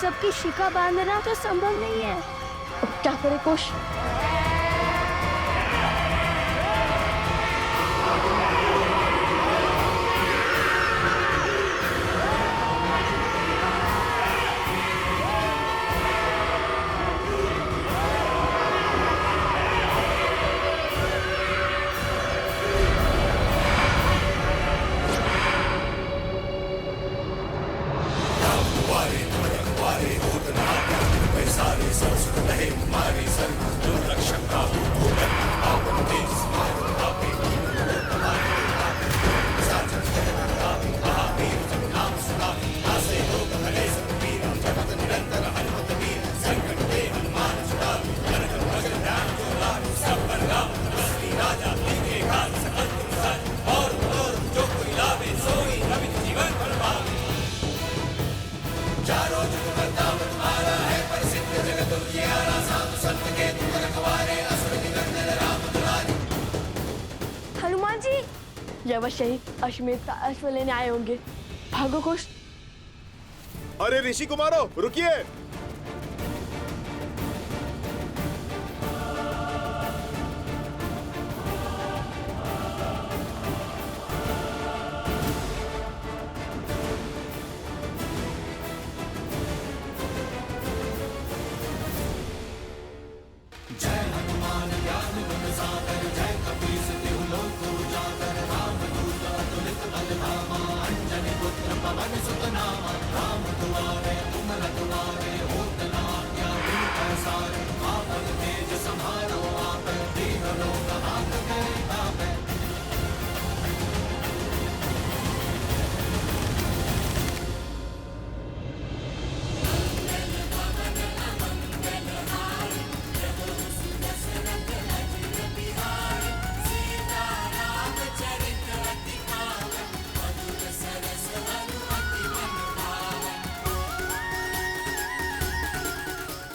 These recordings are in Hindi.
सबकी शिखा बांधना तो संभव नहीं है। अब क्या करे कुश? हनुमान जी, ये अवश्य ही अश्वमेध का अश्व लेने आए होंगे। भागो कुश। अरे ऋषि कुमारों, रुकिए।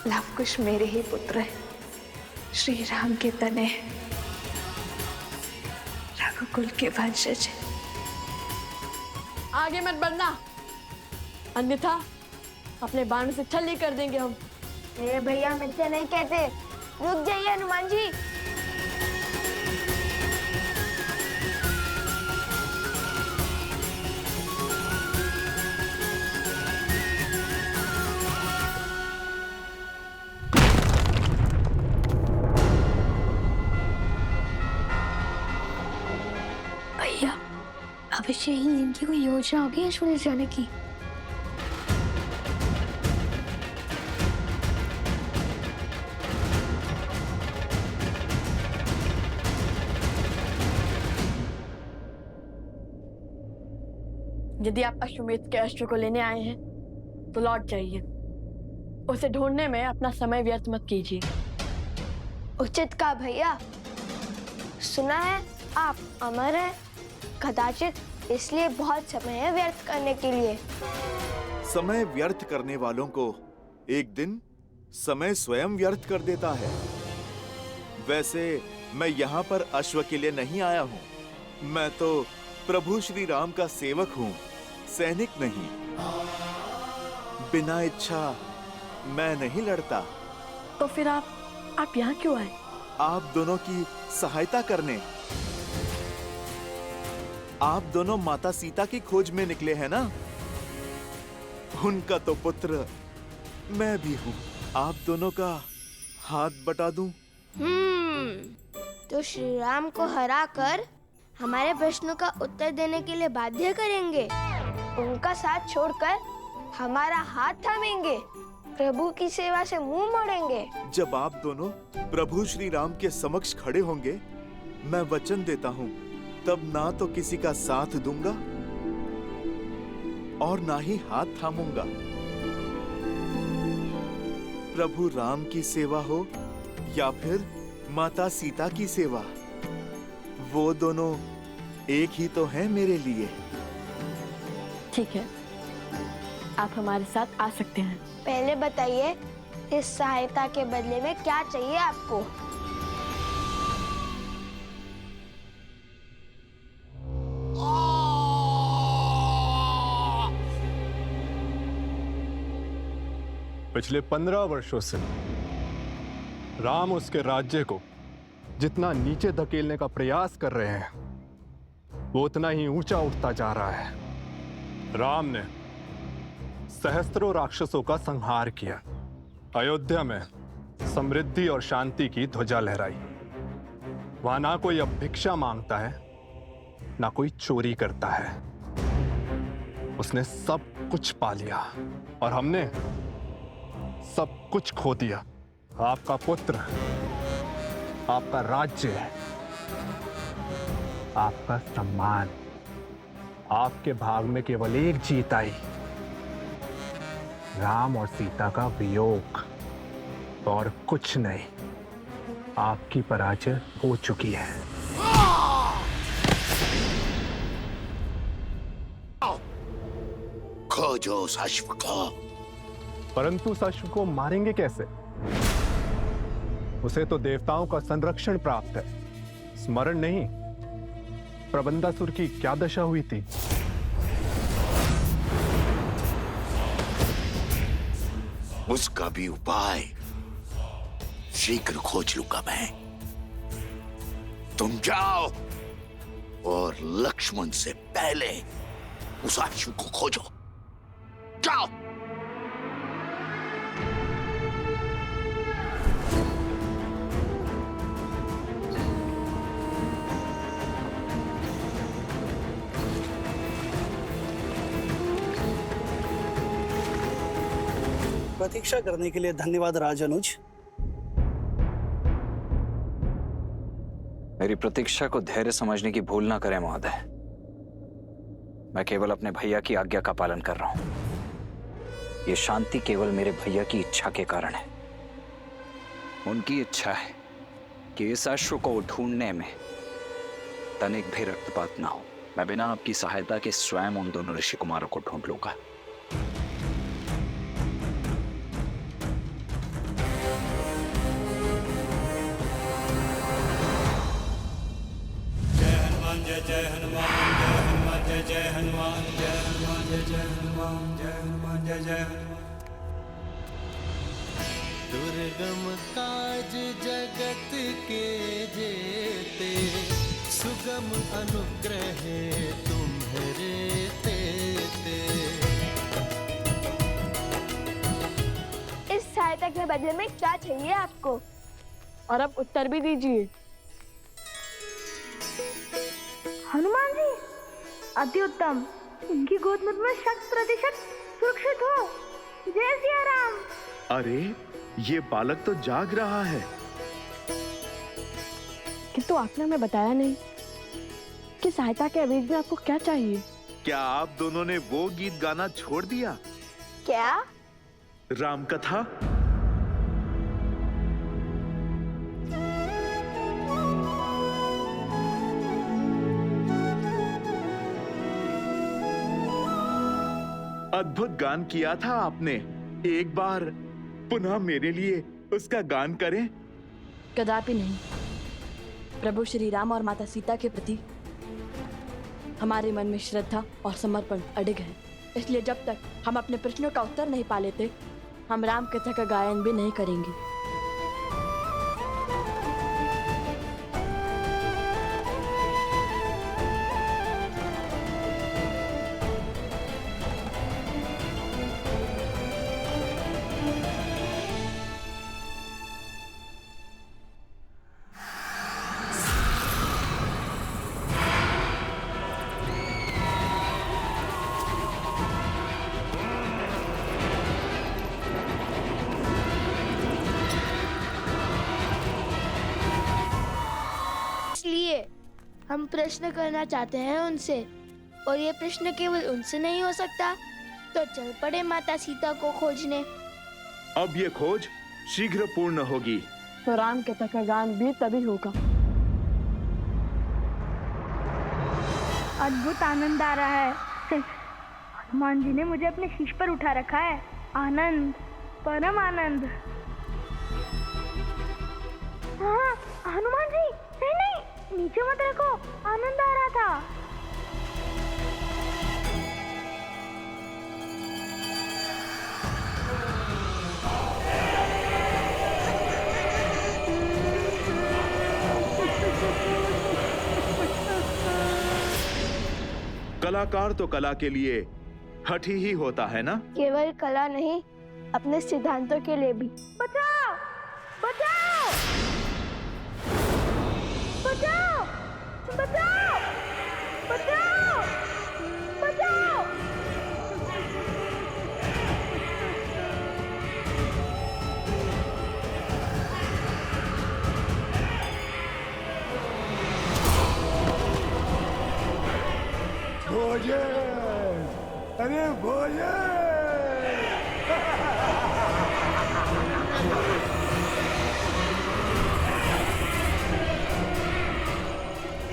लवकुश मेरे ही पुत्र है, श्री राम के तने, रघुकुल के वंशज। आगे मत बढ़ना, अन्यथा अपने बाण से छल्ली कर देंगे हम। मेरे भैया मुझसे नहीं कहते। रुक जाइए हनुमान जी। भैया, अवश्य ही इनकी कोई योजना होगी अश्व ले जाने की। यदि आप अश्वमेध के अश्व को लेने आए हैं तो लौट जाइए। उसे ढूंढने में अपना समय व्यर्थ मत कीजिए। उचित कहा भैया। सुना है आप अमर हैं, कदाचित इसलिए बहुत समय है व्यर्थ करने के लिए। समय व्यर्थ करने वालों को एक दिन समय स्वयं व्यर्थ कर देता है। वैसे मैं यहाँ पर अश्व के लिए नहीं आया हूँ। मैं तो प्रभु श्री राम का सेवक हूँ, सैनिक नहीं। बिना इच्छा मैं नहीं लड़ता। तो फिर आप यहाँ क्यों आए? आप दोनों की सहायता करने। आप दोनों माता सीता की खोज में निकले हैं ना? उनका तो पुत्र मैं भी हूँ। आप दोनों का हाथ बटा दूं? तो श्री राम को हराकर हमारे प्रश्नों का उत्तर देने के लिए बाध्य करेंगे। उनका साथ छोड़कर हमारा हाथ थामेंगे, प्रभु की सेवा से मुंह मोड़ेंगे। जब आप दोनों प्रभु श्री राम के समक्ष खड़े होंगे, मैं वचन देता हूँ, तब ना तो किसी का साथ दूंगा और ना ही हाथ थामूंगा। प्रभु राम की सेवा हो या फिर माता सीता की सेवा, वो दोनों एक ही तो हैं मेरे लिए। ठीक है, आप हमारे साथ आ सकते हैं। पहले बताइए, इस सहायता के बदले में क्या चाहिए आपको? पिछले 15 वर्षों से राम उसके राज्य को जितना नीचे धकेलने का प्रयास कर रहे हैं, वो उतना ही ऊंचा उठता जा रहा है। राम ने सहस्त्रों राक्षसों का संहार किया, अयोध्या में समृद्धि और शांति की ध्वजा लहराई। वहां ना कोई अब भिक्षा मांगता है, ना कोई चोरी करता है। उसने सब कुछ पा लिया और हमने सब कुछ खो दिया। आपका पुत्र, आपका राज्य, आपका सम्मान। आपके भाग में केवल एक जीत आई, राम और सीता का वियोग, और कुछ नहीं। आपकी पराजय हो चुकी है। खोजो उस अश्व को। परंतु उस अश्व को मारेंगे कैसे? उसे तो देवताओं का संरक्षण प्राप्त है। स्मरण नहीं, प्रबंधासुर की क्या दशा हुई थी? उसका भी उपाय शीघ्र खोज लूंगा मैं। तुम जाओ और लक्ष्मण से पहले उस अश्व को खोजो। जाओ। प्रतीक्षा करने के लिए धन्यवाद राजानुज। मेरी प्रतीक्षा को धैर्य समझने की भूल ना करें महोदय। मैं केवल अपने भैया की आज्ञा का पालन कर रहा हूं। ये शांति केवल मेरे भैया की इच्छा के कारण है। उनकी इच्छा है कि इस अश्व को ढूंढने में तनिक भी रक्तपात ना हो। मैं बिना आपकी सहायता के स्वयं उन दोनों ऋषि कुमारों को ढूंढ लूंगा। जय हनुमान, जय हनुमान, जय हनुमान, जय हनुमान, जय हनुमान, जय हनुमान, जय हनुमान। दुर्गम काज जगत के जेते, सुगम अनुग्रह तुम्हारे तेते। इस सहायता के बदले में क्या चाहिए आपको? और अब उत्तर भी दीजिए। हनुमान जी, अति उत्तम। इनकी गोद में 100% सुरक्षित हो। जय सिया राम। अरे, ये बालक तो जाग रहा है। किंतु आपने हमें बताया नहीं कि सहायता के अवैध में आपको क्या चाहिए। क्या आप दोनों ने वो गीत गाना छोड़ दिया? क्या? राम कथा। अद्भुत गान किया था आपने। एक बार पुनः मेरे लिए उसका गान करें। कदापि नहीं। प्रभु श्री राम और माता सीता के प्रति हमारे मन में श्रद्धा और समर्पण अडिग है। इसलिए जब तक हम अपने प्रश्नों का उत्तर नहीं पा लेते, हम राम कथा का गायन भी नहीं करेंगे। इसलिए हम प्रश्न करना चाहते हैं उनसे, और ये प्रश्न केवल उनसे नहीं हो सकता, तो चल पड़े माता सीता को खोजने। अब ये खोज शीघ्र पूर्ण होगी। तो राम कथा का गान भी तभी होगा। अद्भुत आनंद आ रहा है। हनुमान जी ने मुझे अपने शीश पर उठा रखा है। आनंद, परम आनंद। हाँ, हनुमान जी, नहीं नहीं, नीचे मत रखो। आनंद आ रहा था। कलाकार तो कला के लिए हठी ही होता है ना? केवल कला नहीं, अपने सिद्धांतों के लिए भी। बचाओ बचाओ बचाओ बचाओ बचाओ बचाओ। भोजन, अरे भोजन।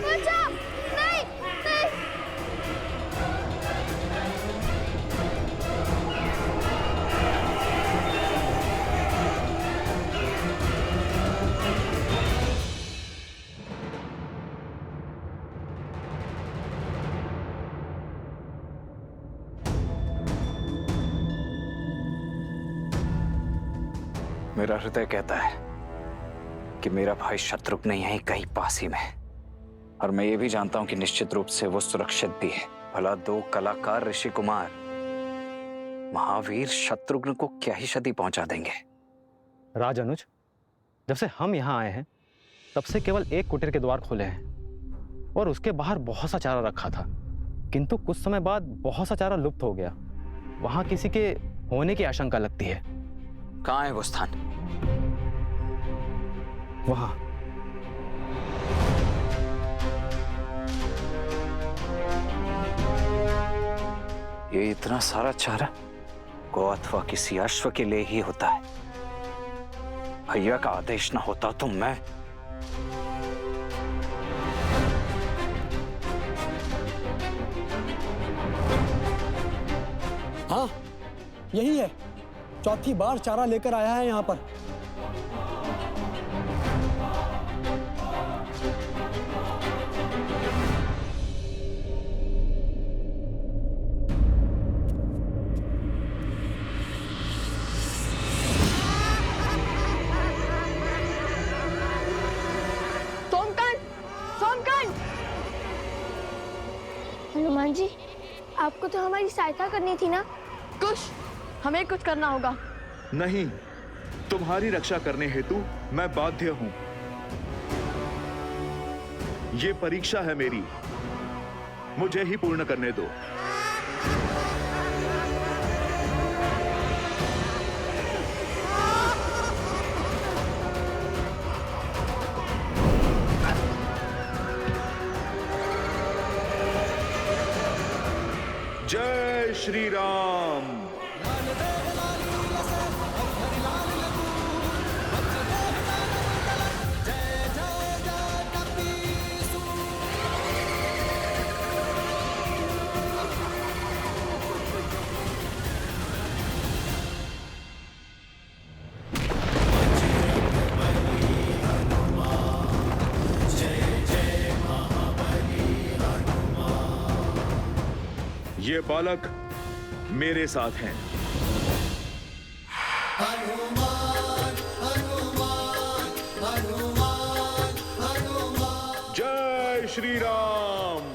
बचाओ, नहीं नहीं। मेरा हृदय कहता है कि मेरा भाई शत्रुघ्न यहीं कहीं पास ही में है, और मैं ये भी जानता हूं कि निश्चित रूप से वो सुरक्षित भी है। भला दो कलाकार ऋषि कुमार महावीर शत्रुघ्न को क्या ही क्षति पहुंचा देंगे। राज अनुज, जब से हम यहाँ आए हैं तब से केवल एक कुटीर के द्वार खुले हैं और उसके बाहर बहुत सा चारा रखा था, किंतु कुछ समय बाद बहुत सा चारा लुप्त हो गया। वहां किसी के होने की आशंका लगती है। कहाँ है वो स्थान? वहां। ये इतना सारा चारा गौ अथवा किसी अश्व के लिए ही होता है। भैया का आदेश न होता तो मैं हाँ, यही है। चौथी बार चारा लेकर आया है यहाँ पर। हनुमान जी, आपको तो हमारी सहायता करनी थी ना। कुछ हमें कुछ करना होगा। नहीं, तुम्हारी रक्षा करने हेतु मैं बाध्य हूं। ये परीक्षा है मेरी, मुझे ही पूर्ण करने दो। जय श्री राम। ये बालक मेरे साथ हैं। जय श्री राम।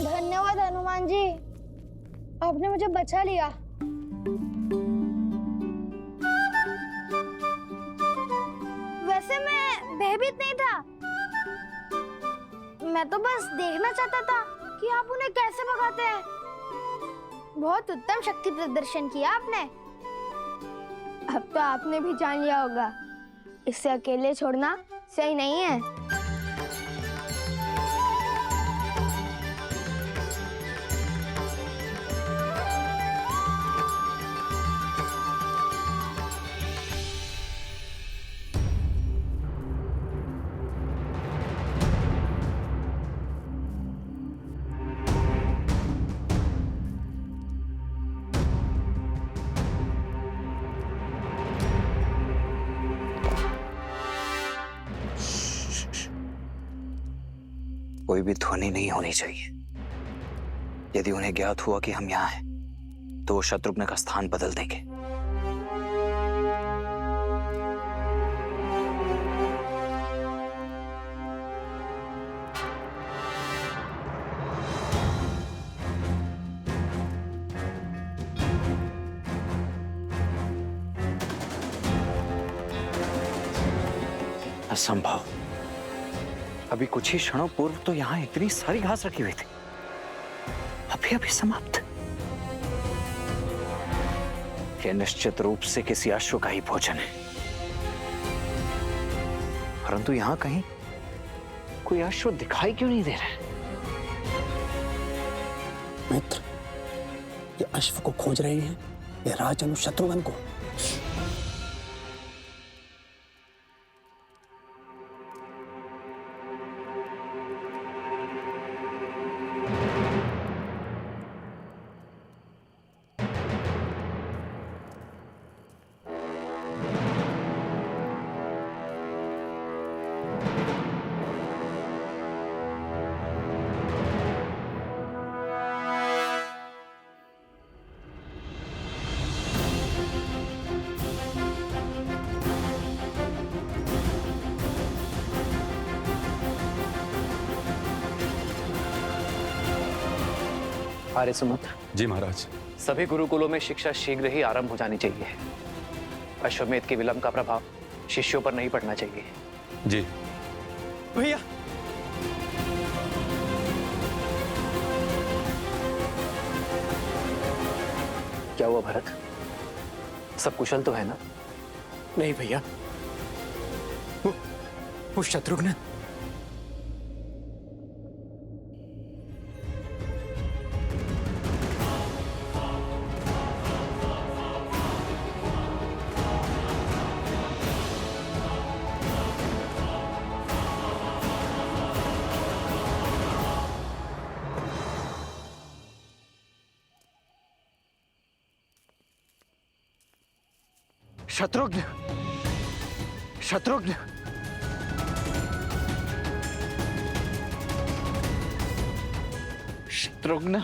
धन्यवाद हनुमान जी, आपने मुझे बचा लिया। वैसे मैं भयभीत नहीं था, मैं तो बस देखना चाहता था कि आप उन्हें कैसे भगाते हैं। बहुत उत्तम शक्ति प्रदर्शन किया आपने। अब तो आपने भी जान लिया होगा, इसे अकेले छोड़ना सही नहीं है। कोई भी ध्वनि नहीं होनी चाहिए। यदि उन्हें ज्ञात हुआ कि हम यहाँ हैं, तो वो शत्रुघ्न का स्थान बदल देंगे। असंभव। अभी कुछ ही क्षणों पूर्व तो यहां इतनी सारी घास रखी हुई थी, अभी अभी समाप्त। यह निश्चित रूप से किसी अश्व का ही भोजन है, परंतु यहां कहीं कोई अश्व दिखाई क्यों नहीं दे रहा है? मित्र, ये अश्व को खोज रहे हैं या राजनु शत्रुघ्न को? आर्य सुमंत। जी महाराज। सभी गुरुकुलों में शिक्षा शीघ्र ही आरंभ हो जानी चाहिए। अश्वमेध के विलंब का प्रभाव शिष्यों पर नहीं पड़ना चाहिए। जी भैया, क्या हुआ भरत? सब कुशल तो है ना? नहीं भैया, वो शत्रुघ्न। शत्रुघ्न, शत्रुघ्न, शत्रुघ्न।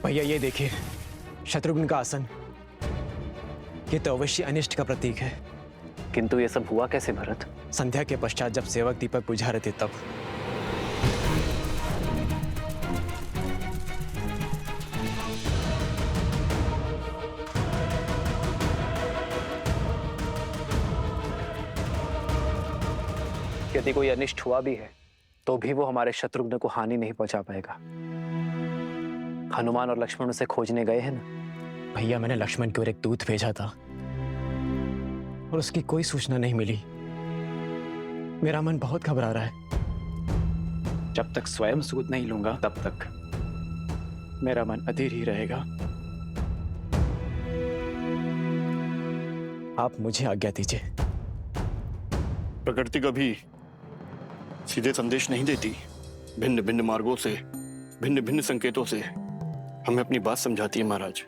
भैया ये देखिए, शत्रुघ्न का आसन। ये तो अवश्य अनिष्ट का प्रतीक है। किंतु ये सब हुआ कैसे भरत? संध्या के पश्चात जब सेवक दीपक बुझा रहे थे तब। यदि कोई अनिष्ट हुआ भी है तो भी वो हमारे शत्रुघ्न को हानि नहीं पहुंचा पाएगा। हनुमान और लक्ष्मण उसे खोजने गए हैं ना? भैया, मैंने लक्ष्मण की ओर एक दूत भेजा था और उसकी कोई सूचना नहीं मिली। मेरा मन बहुत घबरा रहा है। जब तक स्वयं सूद नहीं लूंगा तब तक मेरा मन अधीर ही रहेगा। आप मुझे आज्ञा दीजिए। प्रकृति कभी सीधे संदेश नहीं देती। भिन्न भिन्न मार्गों से, भिन्न भिन्न संकेतों से हमें अपनी बात समझाती है महाराज।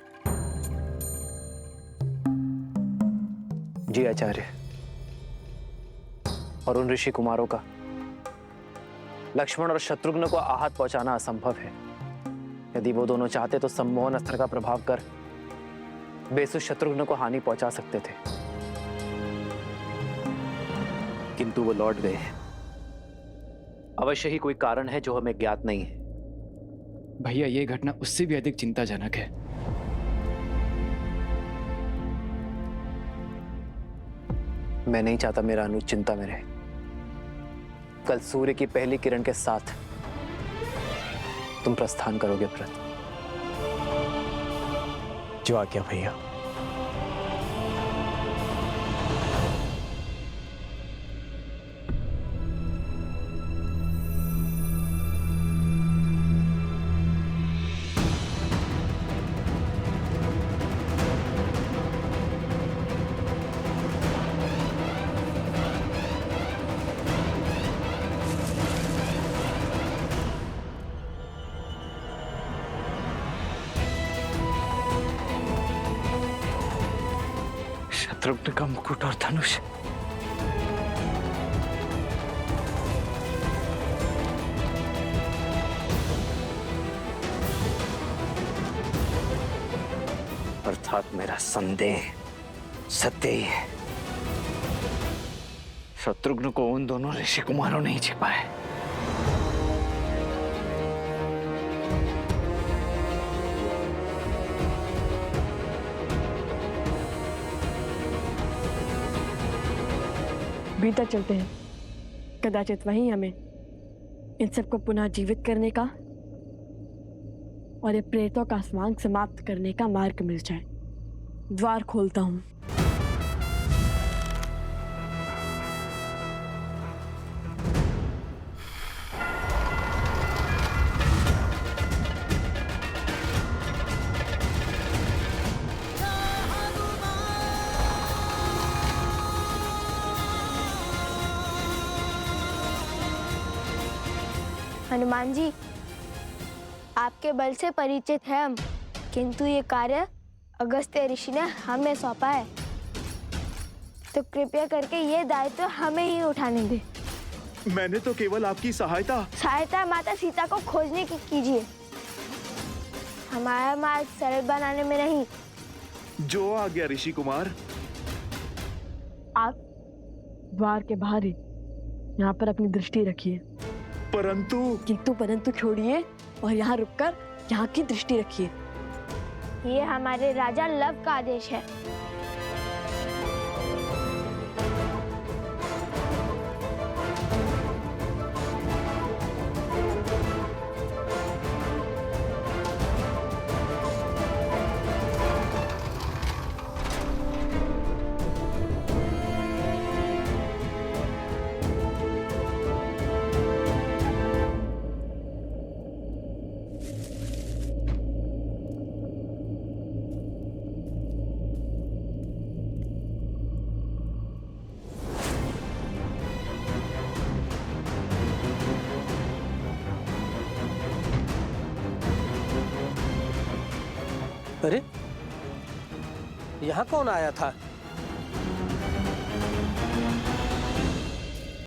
जी आचार्य। और उन ऋषि कुमारों का लक्ष्मण और शत्रुघ्न को आहत पहुंचाना असंभव है। यदि वो दोनों चाहते तो सम्मोहन अस्त्र का प्रभाव कर बेसु शत्रुघ्न को हानि पहुंचा सकते थे, किंतु वो लौट गए। अवश्य ही कोई कारण है जो हमें ज्ञात नहीं है। भैया, ये घटना उससे भी अधिक चिंताजनक है। मैं नहीं चाहता मेरा अनुज चिंता में रहे। कल सूर्य की पहली किरण के साथ तुम प्रस्थान करोगे भरत। जो आज्ञा भैया। शत्रुघ्न का मुकुट और धनुष अर्थात मेरा संदेह सत्य ही है। शत्रुघ्न को उन दोनों ऋषि कुमारों ने ही छिपा है। भीतर चलते हैं, कदाचित वहीं हमें इन सबको पुनः जीवित करने का और ये प्रेतों का स्वांग समाप्त करने का मार्ग मिल जाए। द्वार खोलता हूं। हनुमान जी, आपके बल से परिचित है हम, किंतु ये कार्य अगस्त्य ऋषि ने हमें सौंपा है, तो कृपया करके ये दायित्व हमें ही उठाने दे। मैंने तो केवल आपकी सहायता माता सीता को खोजने की कीजिए, हमारा मार्ग सरल बनाने में नहीं। जो आ गया ऋषि कुमार। आप द्वार के बाहर ही यहाँ पर अपनी दृष्टि रखिए। परंतु छोड़िए और यहाँ रुककर यहाँ की दृष्टि रखिए। ये हमारे राजा लव का आदेश है। अरे यहाँ कौन आया था?